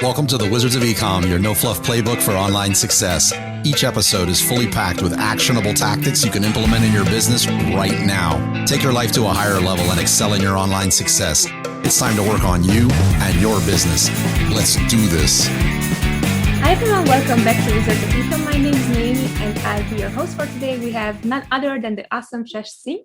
Welcome to the Wizards of Ecom, your no-fluff playbook for online success. Each episode is fully packed with actionable tactics you can implement in your business right now. Take your life to a higher level and excel in your online success. It's time to work on you and your business. Let's do this. Hi everyone, welcome back to Wizards of Ecom. My name is Naomi and I'll be your host for today. We have none other than the awesome Shash Singh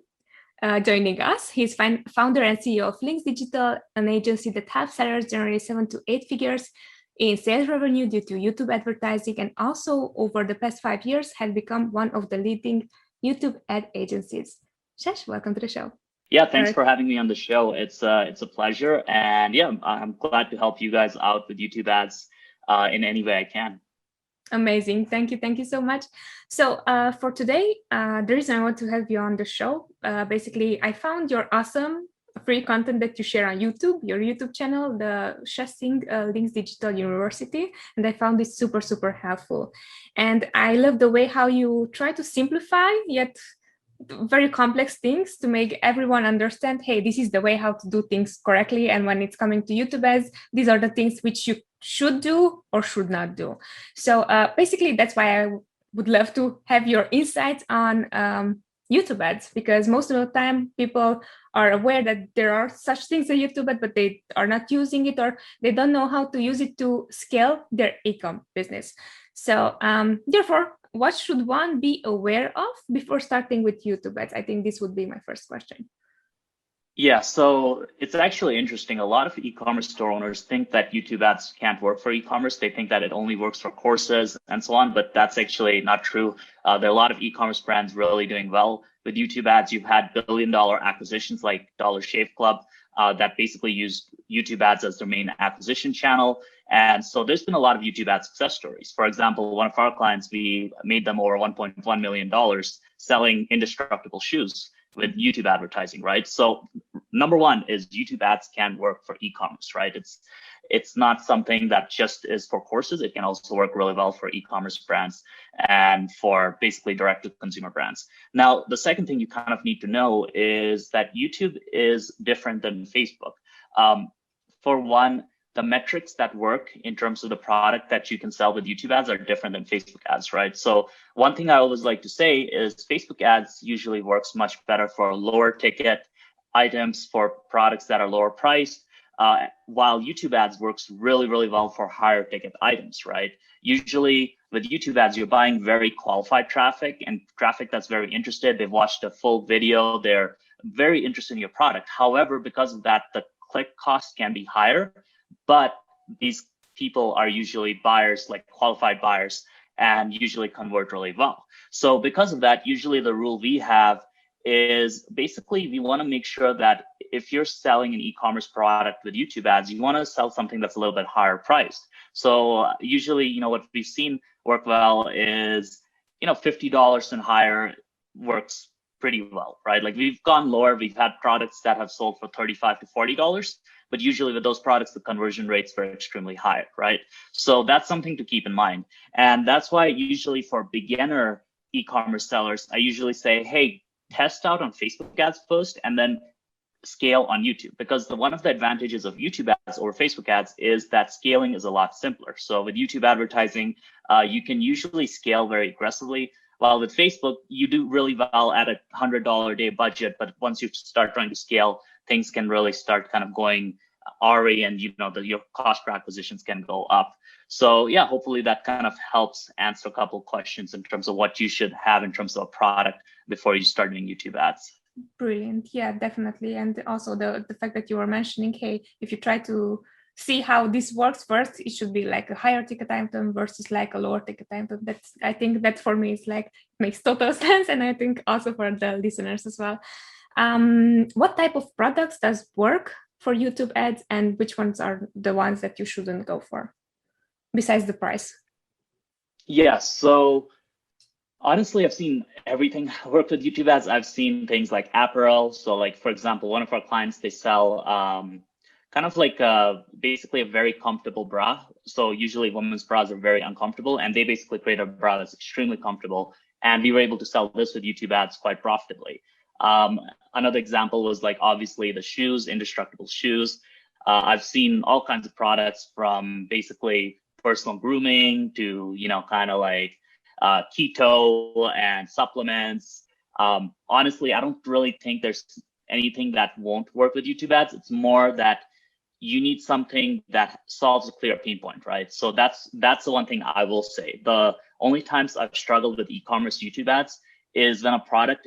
joining us. He's founder and CEO of Links Digital, an agency that helps sellers generate 7 to 8 figures in sales revenue due to YouTube advertising, and also over the past 5 years has become one of the leading YouTube ad agencies. Shash, welcome to the show. Yeah, thanks for having me on the show. It's a pleasure, and yeah, I'm glad to help you guys out with YouTube ads in any way I can. Amazing. Thank you so much. So for today, the reason I want to have you on the show, basically, I found your awesome free content that you share on YouTube, your YouTube channel, the Shash Singh Links Digital University, and I found it super helpful. And I love the way how you try to simplify yet very complex things to make everyone understand, hey, this is the way how to do things correctly. And when it's coming to YouTube ads, these are the things which you should do or should not do. So basically, that's why I would love to have your insights on YouTube ads, because most of the time people are aware that there are such things as YouTube ad, but they are not using it, or they don't know how to use it to scale their Ecom business. So therefore, what should one be aware of before starting with YouTube ads? I think this would be my first question. Yeah, so it's actually interesting. A lot of e-commerce store owners think that YouTube ads can't work for e-commerce. They think that it only works for courses and so on, but that's actually not true. There are a lot of e-commerce brands really doing well with YouTube ads. You've had billion-dollar acquisitions like Dollar Shave Club that basically use YouTube ads as their main acquisition channel. And so there's been a lot of YouTube ad success stories. For example, one of our clients, we made them over $1.1 million selling indestructible shoes with YouTube advertising, right? So number one is YouTube ads can work for e-commerce, right? It's not something that just is for courses. It can also work really well for e-commerce brands and for basically direct-to-consumer brands. Now, the second thing you kind of need to know is that YouTube is different than Facebook. For one, the metrics that work in terms of the product that you can sell with YouTube ads are different than Facebook ads, right? So one thing I always like to say is Facebook ads usually works much better for lower ticket items, for products that are lower priced, while YouTube ads works really well for higher ticket items, right? Usually with YouTube ads, you're buying very qualified traffic and traffic that's very interested. They've watched a full video. They're very interested in your product. However, because of that, the click cost can be higher, but these people are usually buyers, like qualified buyers, and usually convert really well. So because of that, usually the rule we have is basically we want to make sure that if you're selling an e-commerce product with YouTube ads, you want to sell something that's a little bit higher priced. So usually, what we've seen work well is, $50 and higher works pretty well, right? Like we've gone lower. We've had products that have sold for $35 to $40. But usually with those products, the conversion rates were extremely high, right? So that's something to keep in mind. And that's why usually for beginner e-commerce sellers, I usually say, hey, test out on Facebook ads first and then scale on YouTube. Because one of the advantages of YouTube ads over Facebook ads is that scaling is a lot simpler. So with YouTube advertising, you can usually scale very aggressively. While with Facebook, you do really well at a $100 a day budget, but once you start trying to scale, things can really start kind of going RA, and your cost per acquisitions can go up. So yeah, hopefully that kind of helps answer a couple of questions in terms of what you should have in terms of a product before you start doing YouTube ads. Brilliant. Yeah, definitely. And also the fact that you were mentioning, hey, if you try to see how this works first, it should be like a higher ticket item versus like a lower ticket item. I think that for me is like makes total sense, and I think also for the listeners as well. What type of products does work for YouTube ads, and which ones are the ones that you shouldn't go for besides the price? Yeah, so honestly, I've seen everything work with YouTube ads. I've seen things like apparel. So like, for example, one of our clients, they sell kind of like basically a very comfortable bra. So usually women's bras are very uncomfortable, and they basically create a bra that's extremely comfortable. And we were able to sell this with YouTube ads quite profitably. Another example was like obviously the shoes, indestructible shoes. I've seen all kinds of products from basically personal grooming to, kind of like keto and supplements. Honestly, I don't really think there's anything that won't work with YouTube ads. It's more that you need something that solves a clear pain point, right? So that's the one thing I will say. The only times I've struggled with e-commerce YouTube ads is when a product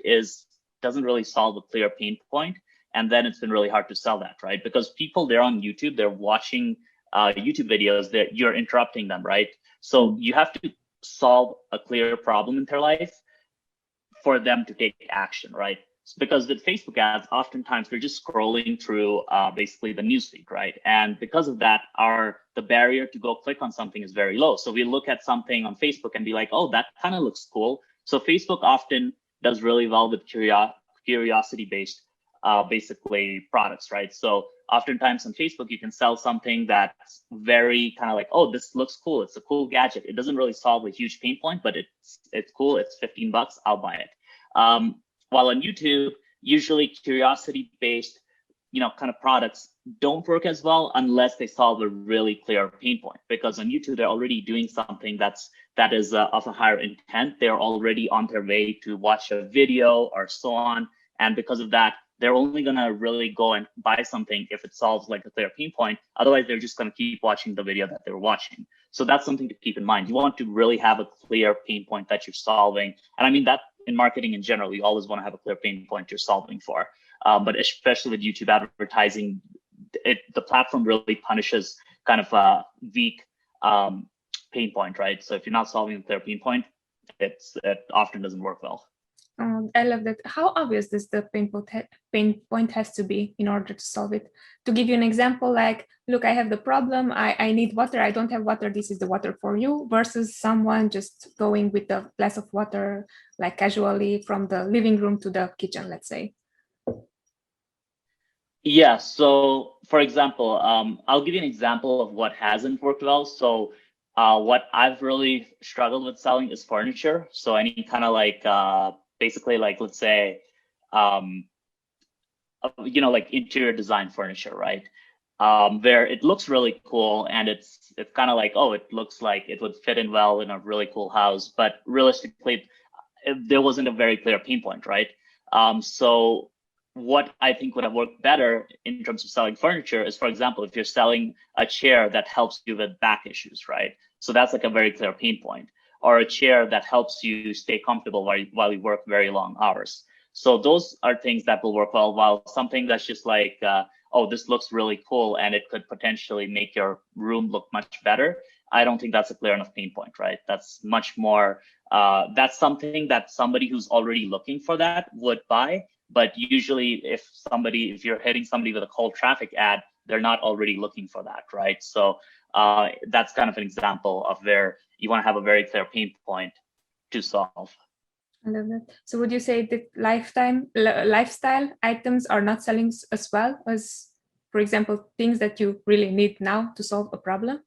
doesn't really solve a clear pain point, and then it's been really hard to sell that, right? Because people, they're on YouTube, they're watching YouTube videos, that you're interrupting them, right? So you have to solve a clear problem in their life for them to take action, right? Because with Facebook ads, oftentimes they're just scrolling through basically the newsfeed, right? And because of that, the barrier to go click on something is very low. So we look at something on Facebook and be like, oh, that kind of looks cool. So Facebook often does really well with curiosity-based basically products, right? So oftentimes on Facebook, you can sell something that's very kind of like, oh, this looks cool. It's a cool gadget. It doesn't really solve a huge pain point, but it's cool. It's $15. I'll buy it. While on YouTube, usually curiosity-based, kind of products don't work as well unless they solve a really clear pain point. Because on YouTube, they're already doing something that is of a higher intent. They're already on their way to watch a video or so on. And because of that, they're only gonna really go and buy something if it solves like a clear pain point. Otherwise, they're just gonna keep watching the video that they're watching. So that's something to keep in mind. You want to really have a clear pain point that you're solving. And I mean that in marketing in general, you always want to have a clear pain point you're solving for. But especially with YouTube advertising, the platform really punishes kind of a weak pain point, right? So if you're not solving a clear pain point, it often doesn't work well. I love that. How obvious does the pain point has to be in order to solve it? To give you an example, like, look, I have the problem. I need water. I don't have water. This is the water for you. Versus someone just going with a glass of water, like casually from the living room to the kitchen, let's say. Yeah. So, for example, I'll give you an example of what hasn't worked well. So, what I've really struggled with selling is furniture. So any kind of like basically like, let's say, like interior design furniture, right? Where it looks really cool and it's kind of like, oh, it looks like it would fit in well in a really cool house, but realistically, there wasn't a very clear pain point, right? So what I think would have worked better in terms of selling furniture is, for example, if you're selling a chair that helps you with back issues, right? So that's like a very clear pain point. Or a chair that helps you stay comfortable while you work very long hours. So those are things that will work well, while something that's just like, oh, this looks really cool and it could potentially make your room look much better. I don't think that's a clear enough pain point, right? That's much more, that's something that somebody who's already looking for that would buy. But usually if you're hitting somebody with a cold traffic ad, they're not already looking for that, right? So that's kind of an example of where you want to have a very clear pain point to solve. I love that. So would you say that lifestyle items are not selling as well as, for example, things that you really need now to solve a problem?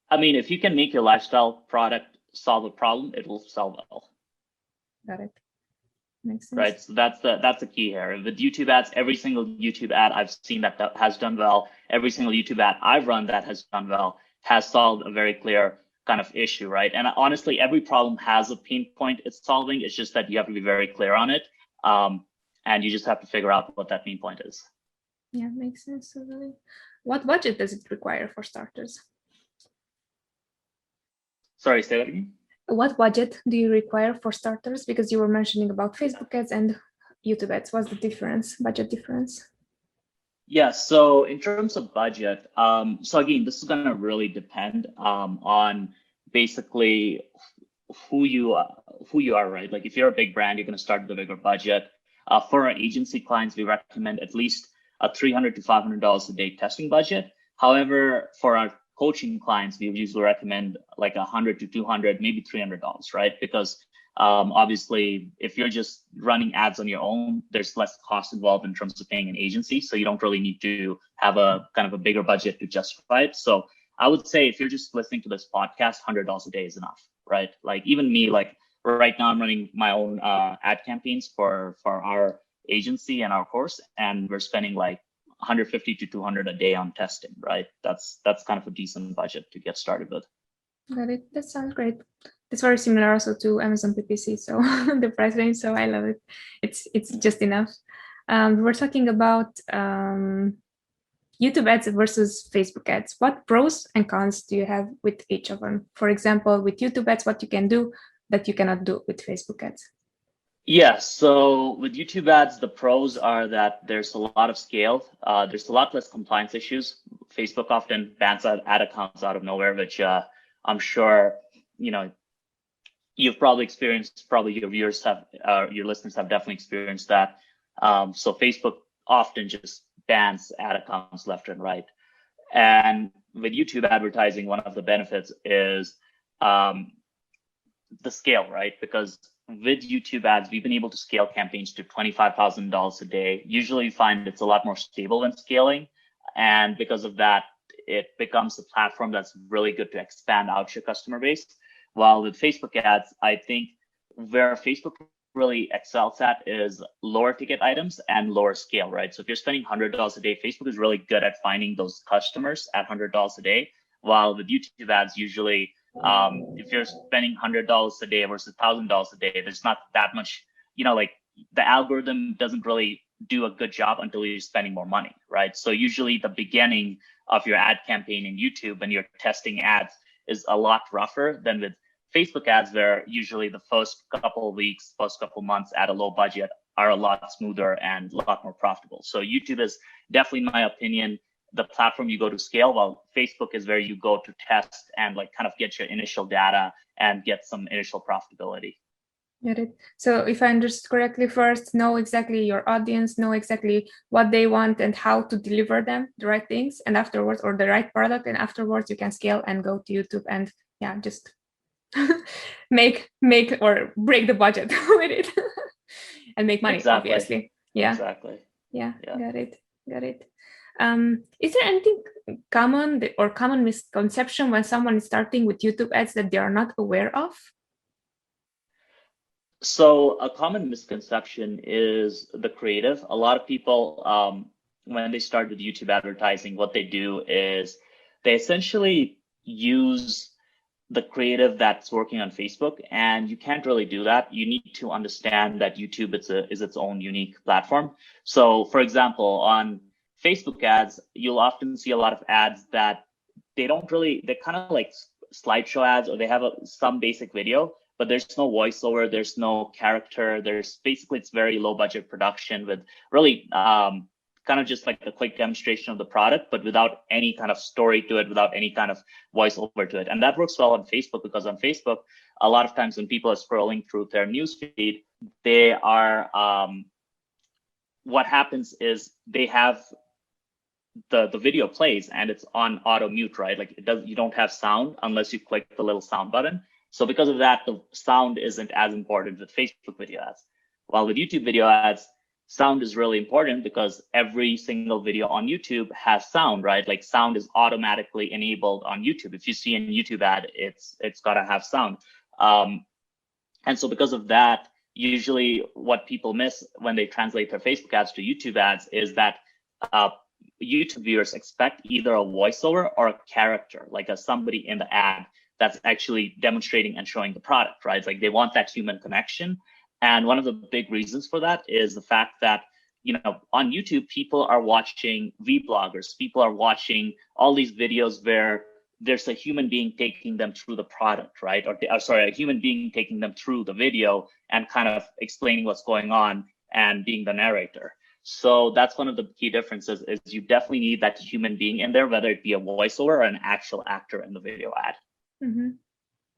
I mean, if you can make your lifestyle product solve a problem, it will sell well. Got it. Makes sense. Right. So that's the key here. With YouTube ads, every single YouTube ad I've seen that has done well, every single YouTube ad I've run that has done well, has solved a very clear kind of issue, right? And honestly, every problem has a pain point it's solving. It's just that you have to be very clear on it. And you just have to figure out what that pain point is. Yeah, makes sense. So really, what budget does it require for starters? Sorry, say that again. What budget do you require for starters? Because you were mentioning about Facebook ads and YouTube ads. What's the difference, budget difference? Yeah, so in terms of budget, so again, this is going to really depend on basically who you are, right? Like if you're a big brand, you're going to start with a bigger budget. For our agency clients, we recommend at least a $300 to $500 a day testing budget. However, for our coaching clients, we usually recommend like $100 to $200, maybe $300, right? Because obviously, if you're just running ads on your own, there's less cost involved in terms of paying an agency. So you don't really need to have a kind of a bigger budget to justify it. So I would say if you're just listening to this podcast, $100 a day is enough, right? Like even me, like right now I'm running my own ad campaigns for our agency and our course, and we're spending like 150 to 200 a day on testing, right? That's kind of a decent budget to get started with. Got it. That sounds great. It's very similar also to Amazon PPC, so the price range. So I love it. It's just enough. We're talking about YouTube ads versus Facebook ads. What pros and cons do you have with each of them? For example, with YouTube ads, what you can do that you cannot do with Facebook ads? Yeah, so with YouTube ads, the pros are that there's a lot of scale. There's a lot less compliance issues. Facebook often bans ad accounts out of nowhere, which I'm sure, you've probably experienced, probably your viewers have, your listeners have definitely experienced that. So Facebook often just bans ad accounts left and right. And with YouTube advertising, one of the benefits is the scale, right? Because with YouTube ads, we've been able to scale campaigns to $25,000 a day. Usually you find it's a lot more stable when scaling. And because of that, it becomes a platform that's really good to expand out your customer base. While with Facebook ads, I think where Facebook really excels at is lower ticket items and lower scale, right? So if you're spending $100 a day, Facebook is really good at finding those customers at $100 a day. While with YouTube ads, usually if you're spending $100 a day versus $1,000 a day, there's not that much, like the algorithm doesn't really do a good job until you're spending more money, right? So usually the beginning of your ad campaign in YouTube when you're testing ads is a lot rougher than with Facebook ads, where usually the first couple of weeks, first couple of months at a low budget are a lot smoother and a lot more profitable. So YouTube is definitely, in my opinion, the platform you go to scale, while Facebook is where you go to test and kind of get your initial data and get some initial profitability. Got it. So if I understood correctly, first know exactly your audience, know exactly what they want and how to deliver them the right things, and afterwards, or the right product, and afterwards you can scale and go to YouTube and just make or break the budget with it and make money. Exactly. Obviously. Yeah. Exactly. Yeah. Got it. Is there anything common or common misconception when someone is starting with YouTube ads that they are not aware of? So a common misconception is the creative. A lot of people, when they start with YouTube advertising, what they do is they essentially use the creative that's working on Facebook, and you can't really do that. You need to understand that YouTube is its own unique platform. So for example, on Facebook ads, you'll often see a lot of ads that they're kind of like slideshow ads, or they have some basic video, but there's no voiceover, there's no character, it's very low budget production with really kind of just like a quick demonstration of the product, but without any kind of story to it, without any kind of voiceover to it. And that works well on Facebook, because on Facebook, a lot of times when people are scrolling through their newsfeed, they are, what happens is they have the video plays and it's on auto mute, right? Like you don't have sound unless you click the little sound button. So because of that, the sound isn't as important with Facebook video ads. While with YouTube video ads, sound is really important because every single video on YouTube has sound, right? Like sound is automatically enabled on YouTube. If you see a YouTube ad, it's got to have sound. And so because of that, usually what people miss when they translate their Facebook ads to YouTube ads is that YouTube viewers expect either a voiceover or a character, like somebody in the ad that's actually demonstrating and showing the product, right? It's like they want that human connection. And one of the big reasons for that is the fact that, on YouTube, people are watching vloggers, people are watching all these videos where there's a human being taking them through the product, right? A human being taking them through the video and kind of explaining what's going on and being the narrator. So that's one of the key differences, is you definitely need that human being in there, whether it be a voiceover or an actual actor in the video ad. Mm-hmm.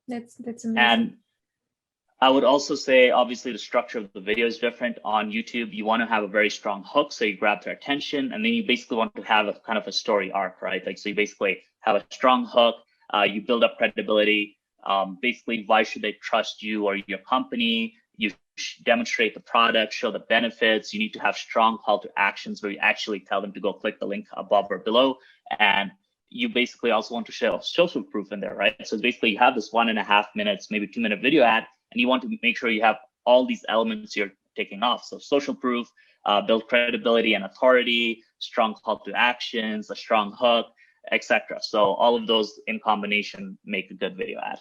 That's amazing. And I would also say, obviously, the structure of the video is different. On YouTube, you want to have a very strong hook, so you grab their attention, and then you basically want to have a kind of a story arc, right? Like, so you basically have a strong hook, you build up credibility. Basically, why should they trust you or your company? You demonstrate the product, show the benefits. You need to have strong call to actions where you actually tell them to go click the link above or below. And you basically also want to show social proof in there, right? So basically you have this 1.5 minutes, maybe 2-minute video ad, and you want to make sure you have all these elements you're taking off. So social proof, build credibility and authority, strong call to actions, a strong hook, etc. So all of those in combination make a good video ad.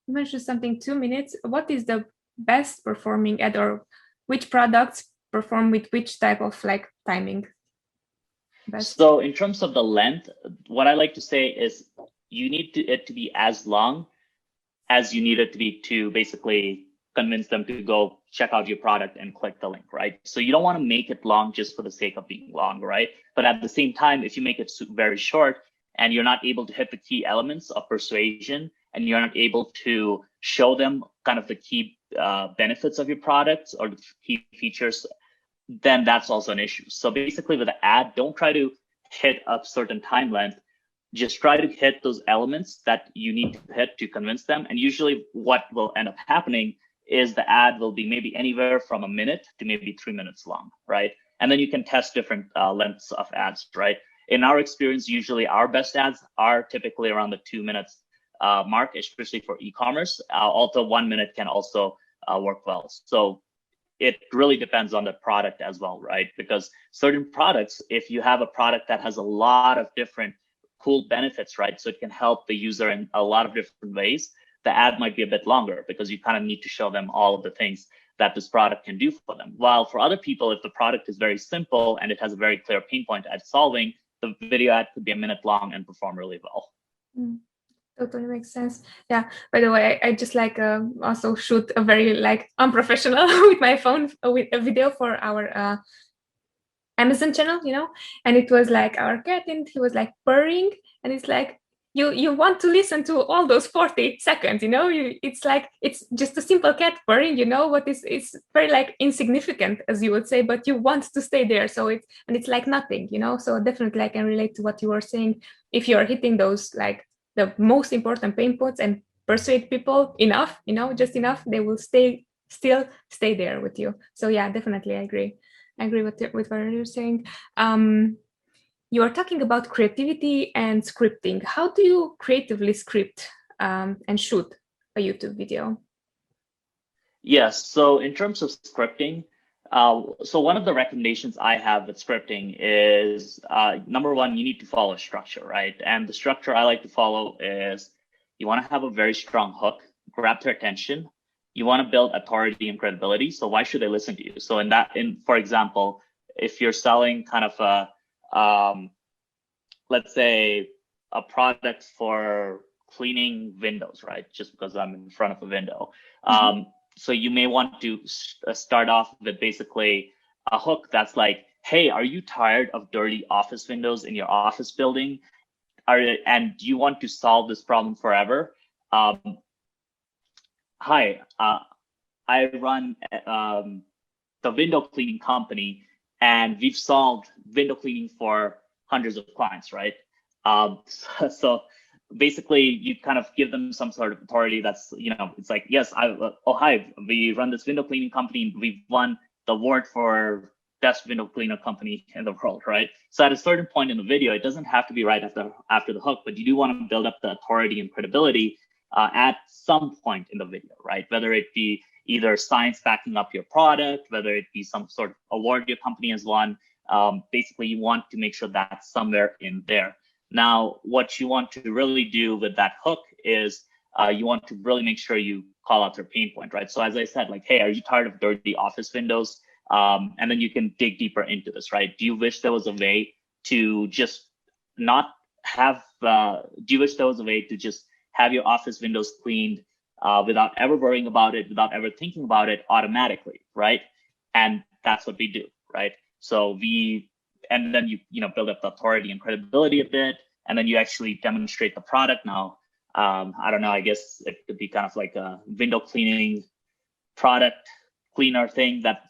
You mentioned something 2 minutes. What is the best performing ad, or which products perform with which type of like timing? Best? So in terms of the length, what I like to say is you need it to be as long as you need it to be to basically convince them to go check out your product and click the link, right? So you don't want to make it long just for the sake of being long, right? But at the same time, if you make it very short and you're not able to hit the key elements of persuasion, and you're not able to show them kind of the key benefits of your products or the key features, then that's also an issue. So basically with the ad, don't try to hit a certain time length. Just try to hit those elements that you need to hit to convince them. And usually what will end up happening is the ad will be maybe anywhere from a minute to maybe 3 minutes long, right? And then you can test different lengths of ads, right? In our experience, usually our best ads are typically around the 2 minutes mark, especially for e-commerce. Although 1 minute can also work well. So it really depends on the product as well, right? Because certain products, if you have a product that has a lot of different cool benefits, right? So it can help the user in a lot of different ways. The ad might be a bit longer because you kind of need to show them all of the things that this product can do for them. While for other people, if the product is very simple and it has a very clear pain point at solving, the video ad could be a minute long and perform really well. Totally makes sense. Yeah. By the way, I just like also shoot a very like unprofessional with my phone with a video for our Amazon channel, you know, and it was like our cat and he was like purring, and it's like you want to listen to all those 40 seconds, you know, it's like it's just a simple cat purring, you know, what is it's very like insignificant, as you would say, but you want to stay there. So it's like nothing, you know. So definitely I can relate to what you were saying. If you're hitting those like the most important pain points and persuade people enough, you know, just enough, they will still stay there with you. So yeah, definitely I agree with what you're saying. You are talking about creativity and scripting. How do you creatively script and shoot a YouTube video? Yes, so in terms of scripting, so one of the recommendations I have with scripting is, number one, you need to follow structure, right? And the structure I like to follow is you want to have a very strong hook, grab their attention. You want to build authority and credibility. So why should they listen to you? So for example, if you're selling kind of let's say a product for cleaning windows, right? Just because I'm in front of a window. So you may want to start off with basically a hook that's like, hey, are you tired of dirty office windows in your office building? And do you want to solve this problem forever? Hi, I run the window cleaning company, and we've solved window cleaning for hundreds of clients, right? So basically you kind of give them some sort of authority that's, you know, it's like, yes, hi, we run this window cleaning company. We've won the award for best window cleaner company in the world, right? So at a certain point in the video, it doesn't have to be right after the hook, but you do want to build up the authority and credibility at some point in the video, right? Whether it be either science backing up your product, whether it be some sort of award your company has won. Basically, you want to make sure that's somewhere in there. Now, what you want to really do with that hook is you want to really make sure you call out their pain point, right? So as I said, like, hey, are you tired of dirty office windows? And then you can dig deeper into this, right? Do you wish there was a way to just not have, do you wish there was a way to just have your office windows cleaned without ever worrying about it, without ever thinking about it automatically, right? And that's what we do, right? So and then you build up the authority and credibility a bit, and then you actually demonstrate the product. Now, I don't know, I guess it could be kind of like a window cleaning product cleaner thing that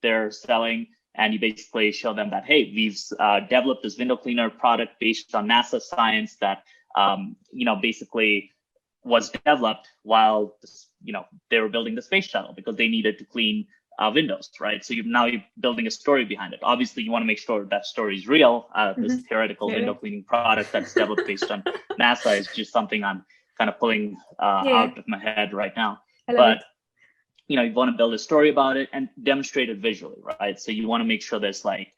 they're selling, and you basically show them that, hey, we've developed this window cleaner product based on NASA science that basically was developed while they were building the space shuttle because they needed to clean windows, right? So you're building a story behind it. Obviously, you want to make sure that story is real. This theoretical window cleaning product that's developed based on NASA is just something I'm kind of pulling out of my head right now. But you want to build a story about it and demonstrate it visually, right? So you want to make sure there's like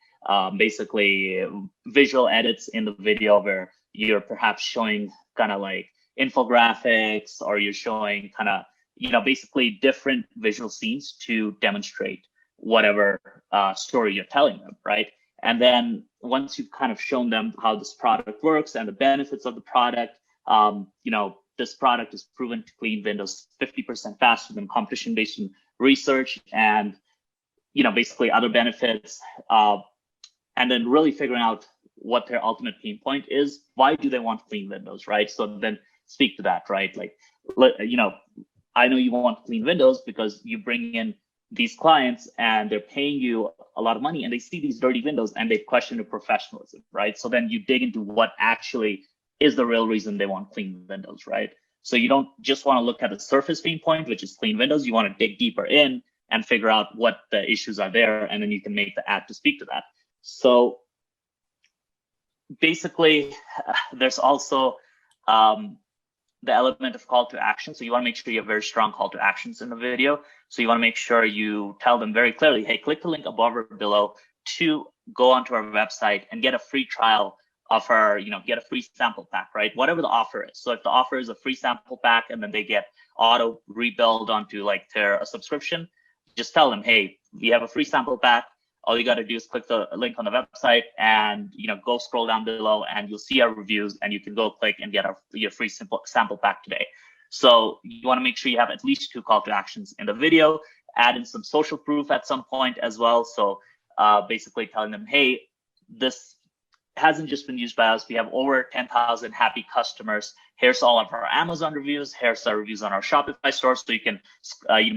basically visual edits in the video where you're perhaps showing kind of like infographics, or you're showing kind of, basically different visual scenes to demonstrate whatever story you're telling them, right? And then once you've kind of shown them how this product works and the benefits of the product, this product is proven to clean Windows 50% faster than competition based on research, and basically other benefits, and then really figuring out what their ultimate pain point is. Why do they want clean Windows, right? So then speak to that, right? Like, I know you want clean Windows because you bring in these clients and they're paying you a lot of money and they see these dirty windows and they question your professionalism, right? So then you dig into what actually is the real reason they want clean Windows, right? So you don't just want to look at the surface pain point, which is clean Windows. You want to dig deeper in and figure out what the issues are there, and then you can make the ad to speak to that. So basically, there's also the element of call to action. So you want to make sure you have very strong call to actions in the video. So you want to make sure you tell them very clearly, hey, click the link above or below to go onto our website and get a free trial of our, get a free sample pack, right? Whatever the offer is. So if the offer is a free sample pack and then they get auto rebuild onto like their subscription, just tell them, hey, we have a free sample pack. All you got to do is click the link on the website and go scroll down below and you'll see our reviews and you can go click and get your free sample pack today. So you want to make sure you have at least 2 call to actions in the video, add in some social proof at some point as well. So basically telling them, hey, this hasn't just been used by us. We have over 10,000 happy customers. Here's all of our Amazon reviews. Here's our reviews on our Shopify store. So you can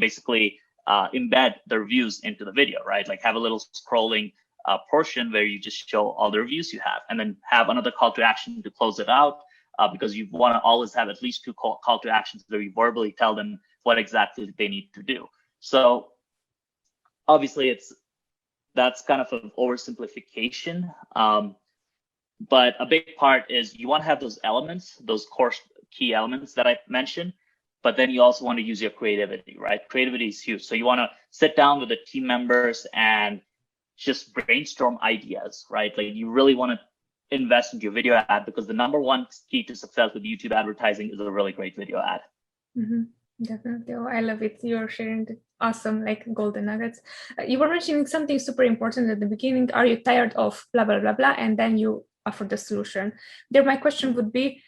basically embed the reviews into the video, right? Like have a little scrolling portion where you just show all the reviews you have, and then have another call to action to close it out, because you want to always have at least 2 call to actions where you verbally tell them what exactly they need to do. So obviously that's kind of an oversimplification, but a big part is you want to have those elements, those core key elements that I mentioned. But then you also want to use your creativity, right? Creativity is huge. So you want to sit down with the team members and just brainstorm ideas, right? Like you really want to invest into your video ad, because the number one key to success with YouTube advertising is a really great video ad. Mm-hmm. Definitely. Oh, I love it. You're sharing the awesome, like golden nuggets. You were mentioning something super important at the beginning. Are you tired of blah, blah, blah, blah? And then you offer the solution. There, my question would be,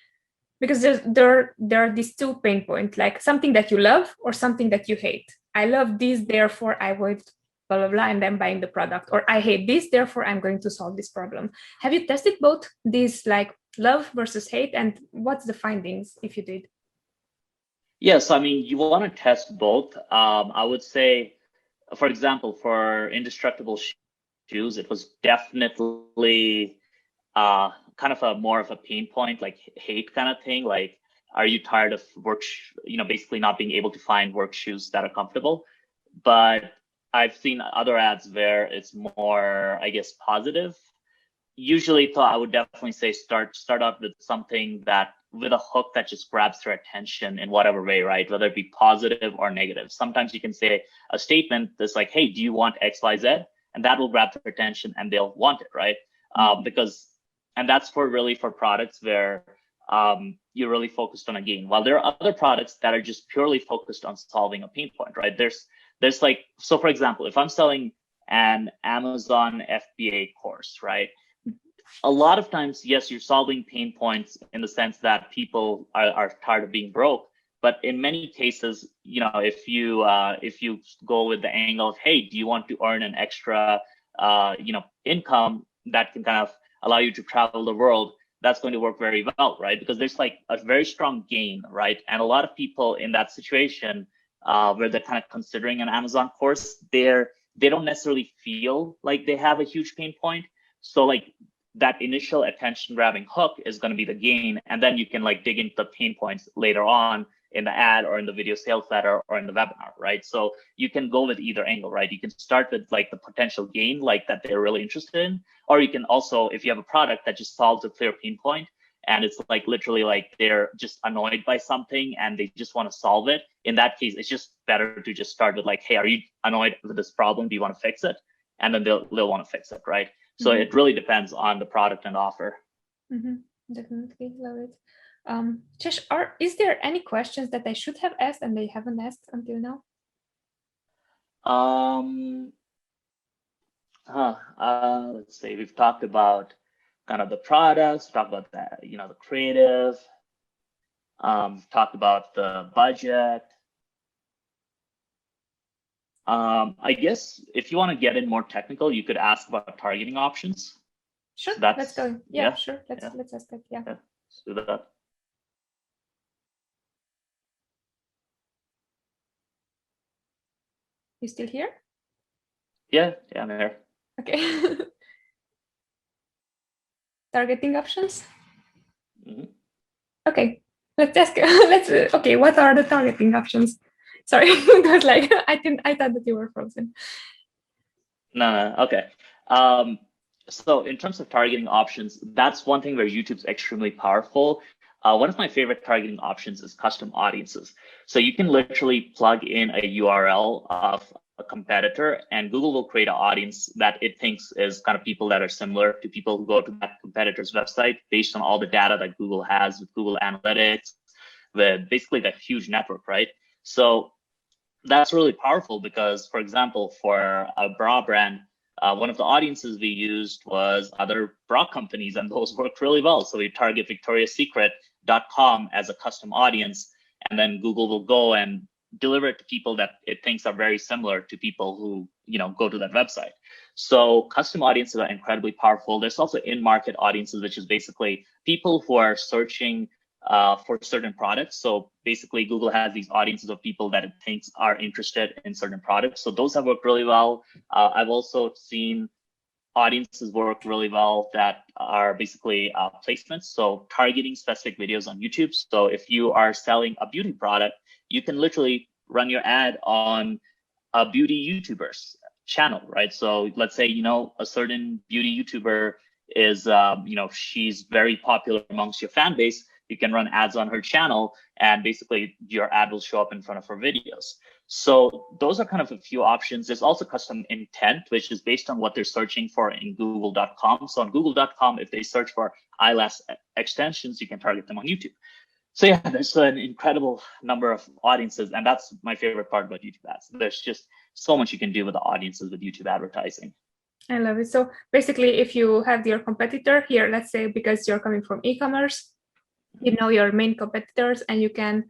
because there are these 2 pain points, like something that you love or something that you hate. I love this, therefore I avoid blah, blah, blah, and then buying the product. Or I hate this, therefore I'm going to solve this problem. Have you tested both these, like love versus hate? And what's the findings if you did? Yes, I mean, you want to test both. I would say, for example, for indestructible shoes, it was definitely kind of a more of a pain point, like hate kind of thing. Like, are you tired of basically not being able to find work shoes that are comfortable? But I've seen other ads where it's more, I guess, positive. Usually, I would definitely say start out with something that, with a hook that just grabs their attention in whatever way, right? Whether it be positive or negative. Sometimes you can say a statement that's like, hey, do you want XYZ? And that will grab their attention and they'll want it, right? And that's for products where you're really focused on a gain. While there are other products that are just purely focused on solving a pain point, right? There's like, so for example, if I'm selling an Amazon FBA course, right? A lot of times, yes, you're solving pain points in the sense that people are tired of being broke. But in many cases, if you go with the angle of, hey, do you want to earn an extra, income that can kind of allow you to travel the world, that's going to work very well, right? Because there's like a very strong gain, right? And a lot of people in that situation where they're kind of considering an Amazon course, they don't necessarily feel like they have a huge pain point. So like that initial attention grabbing hook is going to be the gain. And then you can like dig into the pain points later on in the ad or in the video sales letter or in the webinar, right? So you can go with either angle, right? You can start with like the potential gain, like that they're really interested in, or you can also, if you have a product that just solves a clear pain point and it's like literally like they're just annoyed by something and they just want to solve it. In that case, it's just better to just start with like, hey, are you annoyed with this problem? Do you want to fix it? And then they'll want to fix it, right? So it really depends on the product and offer. Definitely love it. Shash, is there any questions that I should have asked and they haven't asked until now? Let's see. We've talked about kind of the products, talked about that, the creative, talked about the budget. I guess if you want to get in more technical, you could ask about targeting options. Sure, so let's go. Yeah, sure. Let's ask that. Yeah. Let's do that. You still here? Yeah, I'm here. Okay. Targeting options. Okay, let's ask. Okay, what are the targeting options? Sorry, it was like I thought that you were frozen. No. Okay. So in terms of targeting options, that's one thing where YouTube's extremely powerful. One of my favorite targeting options is custom audiences. So you can literally plug in a URL of a competitor and Google will create an audience that it thinks is kind of people that are similar to people who go to that competitor's website based on all the data that Google has with Google Analytics, with basically that huge network, right? So that's really powerful because, for example, for a bra brand, one of the audiences we used was other bra companies, and those worked really well. So we target victoriassecret.com as a custom audience, and then Google will go and deliver it to people that it thinks are very similar to people who go to that website. So custom audiences are incredibly powerful. There's also in-market audiences, which is basically people who are searching for certain products. So basically Google has these audiences of people that it thinks are interested in certain products. So those have worked really well. I've also seen audiences work really well that are basically placements. So targeting specific videos on YouTube. So if you are selling a beauty product, you can literally run your ad on a beauty YouTuber's channel, right? So let's say, a certain beauty YouTuber is, she's very popular amongst your fan base. You can run ads on her channel and basically your ad will show up in front of her videos. So those are kind of a few options. There's also custom intent, which is based on what they're searching for in google.com. So on google.com, if they search for eyelash extensions, you can target them on YouTube. So yeah, there's an incredible number of audiences, and that's my favorite part about YouTube ads. There's just so much you can do with the audiences with YouTube advertising. I love it. So basically, if you have your competitor here, let's say because you're coming from e-commerce, you know your main competitors and you can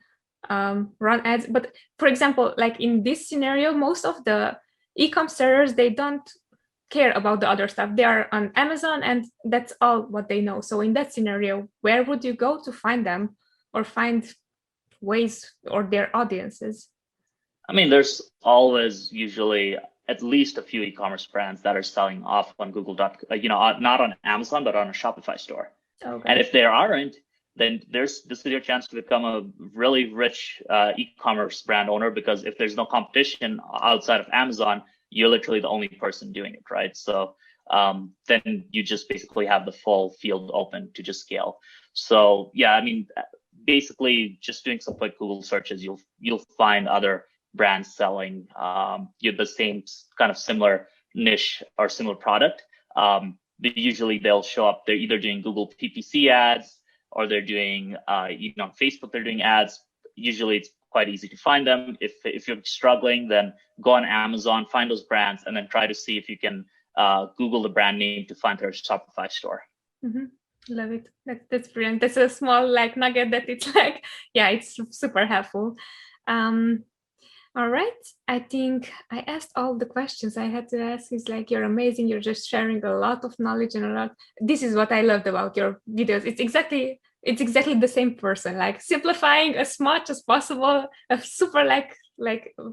run ads. But for example, like in this scenario, most of the e-com sellers, they don't care about the other stuff. They are on Amazon and that's all what they know. So in that scenario, where would you go to find them or find ways or their audiences? I mean, there's always usually at least a few e-commerce brands that are selling off on Google.com, not on Amazon, but on a Shopify store. Okay. And if there aren't, then this is your chance to become a really rich e-commerce brand owner, because if there's no competition outside of Amazon, you're literally the only person doing it, right? So then you just basically have the full field open to just scale. So yeah, I mean, basically just doing some quick Google searches, you'll find other brands selling the same kind of similar niche or similar product. But usually they'll show up, they're either doing Google PPC ads, or they're doing, on Facebook, they're doing ads. Usually it's quite easy to find them. If you're struggling, then go on Amazon, find those brands, and then try to see if you can Google the brand name to find their Shopify store. Mm-hmm. Love it. That's brilliant. That's a small nugget that it's it's super helpful. All right. I think I asked all the questions I had to ask. It's you're amazing. You're just sharing a lot of knowledge and a lot. This is what I loved about your videos. It's exactly the same person, simplifying as much as possible a super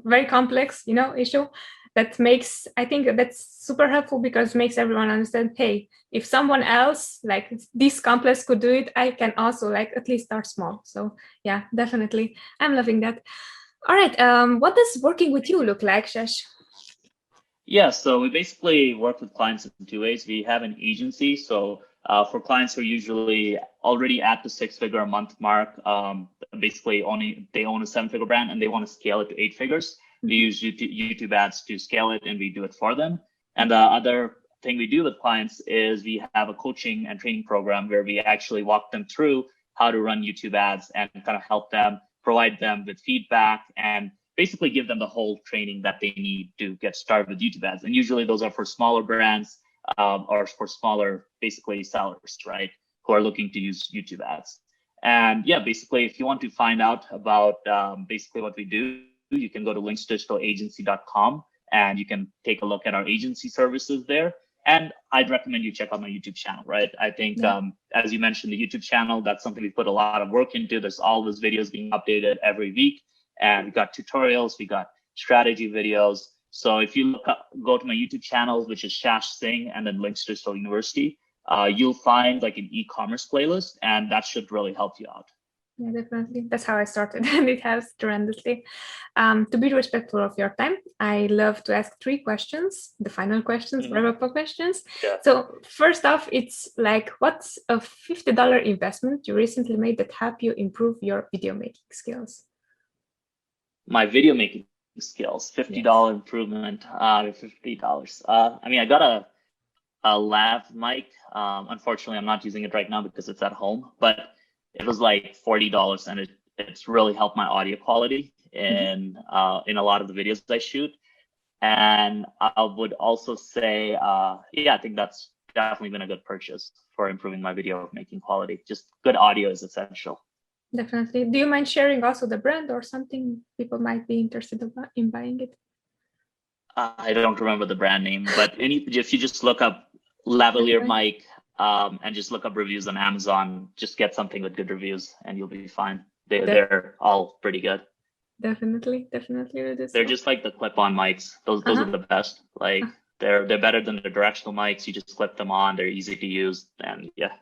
very complex, issue that makes, I think that's super helpful because it makes everyone understand, hey, if someone else this complex could do it, I can also at least start small. So yeah, definitely. I'm loving that. All right. What does working with you look like, Shash? Yeah, so we basically work with clients in two ways. We have an agency. So for clients who are usually already at the 6-figure a month mark, basically they own a 7-figure brand and they want to scale it to 8 figures. We use YouTube ads to scale it and we do it for them. And the other thing we do with clients is we have a coaching and training program where we actually walk them through how to run YouTube ads and kind of help them, provide them with feedback, and basically give them the whole training that they need to get started with YouTube ads. And usually those are for smaller brands or for smaller, basically sellers, right, who are looking to use YouTube ads. And yeah, basically, if you want to find out about basically what we do, you can go to linksdigitalagency.com and you can take a look at our agency services there. And I'd recommend you check out my YouTube channel, right? I think, as you mentioned, the YouTube channel, that's something we put a lot of work into. There's all those videos being updated every week. And we got tutorials, we got strategy videos. So if you go to my YouTube channel, which is Shash Singh and then Links Digital University, you'll find like an e-commerce playlist, and that should really help you out. Yeah, definitely. That's how I started, and it helps tremendously. To be respectful of your time, I love to ask 3 questions, the final questions, wrap-up questions. Yeah. So first off, it's like, what's a $50 investment you recently made that helped you improve your video making skills? My video making skills, $50 improvement, $50. I mean, I got a lav mic. Unfortunately, I'm not using it right now because it's at home, but it was like $40, and it's really helped my audio quality in a lot of the videos I shoot. And I would also say, yeah, I think that's definitely been a good purchase for improving my video making quality. Just good audio is essential. Definitely. Do you mind sharing also the brand or something people might be interested in buying it? I don't remember the brand name, but if you just look up lavalier mic and just look up reviews on Amazon, just get something with good reviews and you'll be fine. They're all pretty good. Definitely. They're just like the clip-on mics. Those are the best. Like they're better than the directional mics. You just clip them on. They're easy to use, and yeah.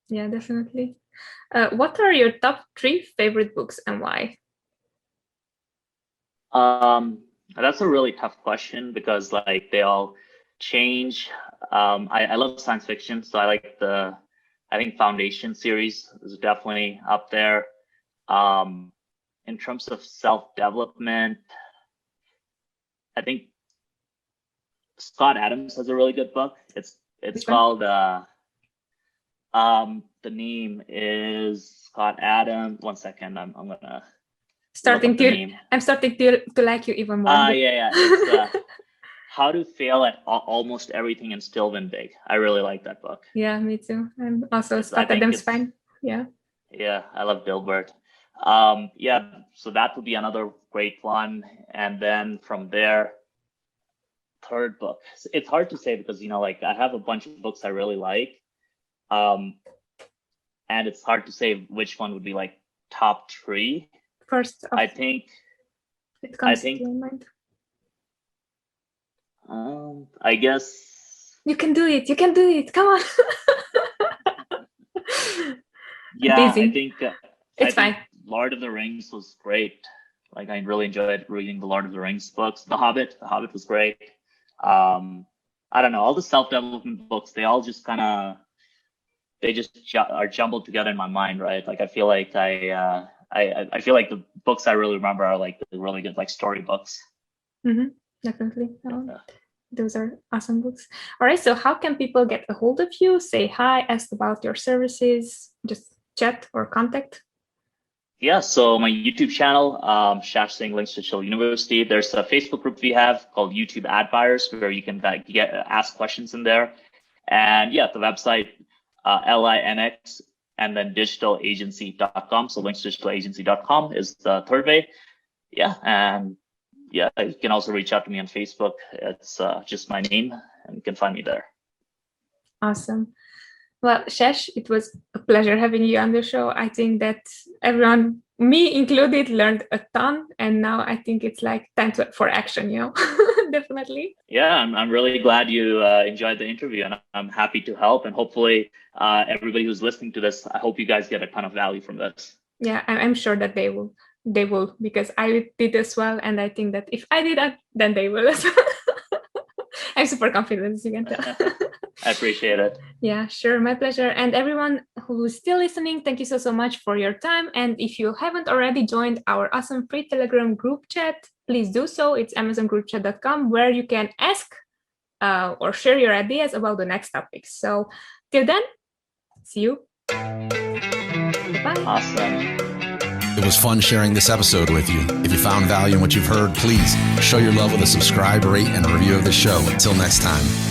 Yeah, definitely. What are your top 3 favorite books and why? That's a really tough question because like they all change. I love science fiction, so I think Foundation series is definitely up there. In terms of self-development, I think Scott Adams has a really good book. It's called the name is Scott Adams. One second, I'm gonna I'm starting to like you even more. Yeah. It's How to Fail at Almost Everything and Still Win Big. I really like that book. Yeah, me too. I'm also Scott Adams fan. Yeah. Yeah, I love Dilbert. Yeah, so that would be another great one. And then from there, third book. It's hard to say because, like I have a bunch of books I really like. And it's hard to say which one would be like top 3. First, I think to your mind. I guess you can do it. Come on. Yeah, Busy. I think it's fine. Lord of the Rings was great. Like I really enjoyed reading the Lord of the Rings books. The Hobbit was great. I don't know, all the self-development books, they all just they just are jumbled together in my mind, right? Like I feel like I feel like the books I really remember are like the really good like story books. Definitely. Those are awesome books. All right, so how can people get a hold of you? Say hi, ask about your services, just chat or contact? Yeah, so my YouTube channel, Shash Singh, Links Digital University. There's a Facebook group we have called YouTube Ad Buyers where you can ask questions in there. And yeah, the website, LINX and then digitalagency.com. So linksdigitalagency.com is the third way. Yeah, and yeah, you can also reach out to me on Facebook. It's just my name and you can find me there. Awesome. Well, Shash, it was a pleasure having you on the show. I think that everyone, me included, learned a ton. And now I think it's like time for action, Definitely. Yeah, I'm really glad you enjoyed the interview and I'm happy to help. And hopefully everybody who's listening to this, I hope you guys get a ton of value from this. Yeah, I'm sure that they will because I did as well. And I think that if I did that, then they will as well. I'm super confident, as you can tell. I appreciate it. Yeah, sure. My pleasure. And everyone who's still listening, thank you so much for your time. And if you haven't already joined our awesome free Telegram group chat, please do so. It's amazongroupchat.com where you can ask or share your ideas about the next topics. So till then, see you. Bye. Awesome. It was fun sharing this episode with you. If you found value in what you've heard, please show your love with a subscribe, rate, and review of the show. Until next time.